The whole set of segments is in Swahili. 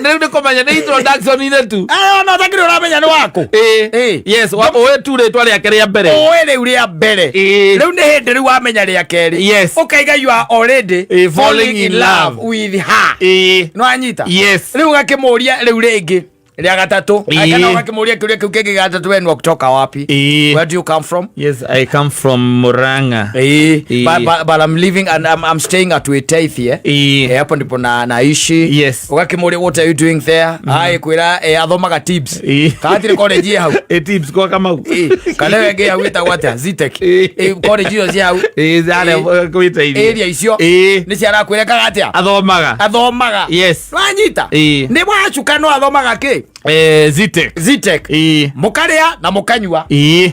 Ndio komanya ni introduction ile tu. No takiri uramenya ni wako. Yes, wapo wetu ri twari akeria mbere. Ri uria mbere. Riu ni hindi ri wamenya ri akeri. Yes. Ukaiga you are already falling in love with her. No anyita. Yes. Riu gakimuria riu ringi. Ria gatatu. Akana gakimuria kiuria kiu kingi gatatu we ni kutoka wapi? Where do you come from? Yes, I come from Murang'a. But I'm living and I'm staying at Wetaith here. Hapo ndipo naishi. Yes. Ugakimuria what are you doing there? Ai kwira athomaga tips. Kaatire college hau. Tips kwa kama. Kana wege hau ita wata Zitec. College yo hau. Zale kwita ile. Area icio. Ni ciara kwira kagatia. Athomaga. Yes. Wanyita. Ni mwachuka no athomaga ki? Zitec. Mukaria na mukanywa.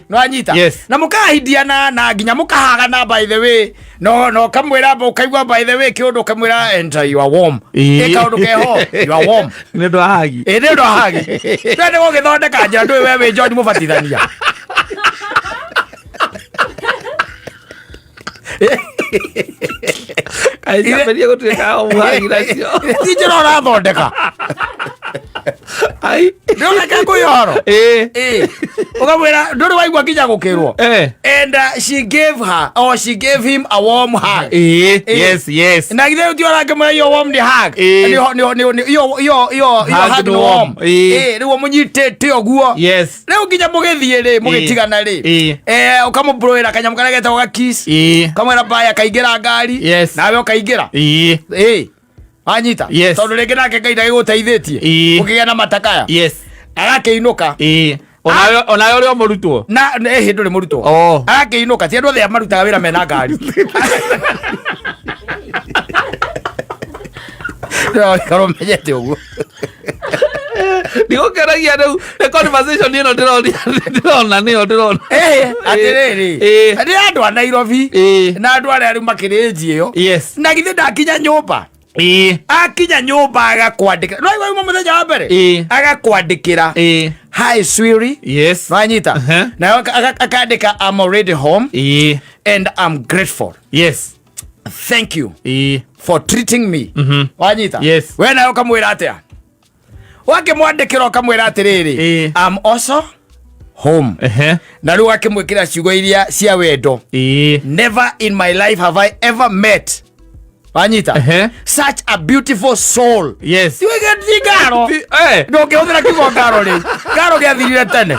No anyita. Yes. Na mukahidiana na nginya mukahagana by the way. No kamwira bo kaigwa by the way kiundu kamwira and you are warm. Kaundu keho you are warm. Ni ndo hagi. Ni ndo hagi. Twende gugithondeka njira ndui wewe George mubatithania. Aizaberia guteka umuhagi nacio. Tijira urathondeka. Ai. Ndona kako yoro. Ukamwira nduri waigwa kinya gukirwo. And she gave him a warm hug. Yes. Na githe utiora ngamura yo warm the hug. Yo hug no warm. Riwo munyitete oguo. Yes. Riu nginya mugithie ri mugitigana ri. Ukamubroira kanyamu kana getagwo ga kiss. Kamwira baya kaingira ngari. Nawe ukaingira. Anyita. Tondu ringi nake Ngai ndagiguteithitie. Ukigia na matakaya. Agakiinuka. Onayo uri omurutwo. Na hindu ri murutwo. Agakiinuka ti andu othe marutaga wira mena ngari. Karo menyete uguo. Nigukeragia riu the conversation ino ndirona. Atiriri. Ndi andu a Nairobi. Na andu aria makirinji iyo. Yes. Na githe ndakinya nyumba. Akinya nyumba agakwandikira. No iwe muthenya wa mbere. Agakwandikira. Hi sweetie. Yes. Wanyita. Na akandika I'm already home. And I'm grateful. Yes. Thank you for treating me. Wanyita. Yes. We nayo kamwira atia. Wake mwandikira kamwira atiriri. I'm also home. Na riu akimwikira ciugo iria cia wendo. Never in my life have I ever met such a beautiful soul. Yes. Tiwe garo. Ndio kehũthĩra kiugo ngaro ri. Ngaro gĩathirire tene.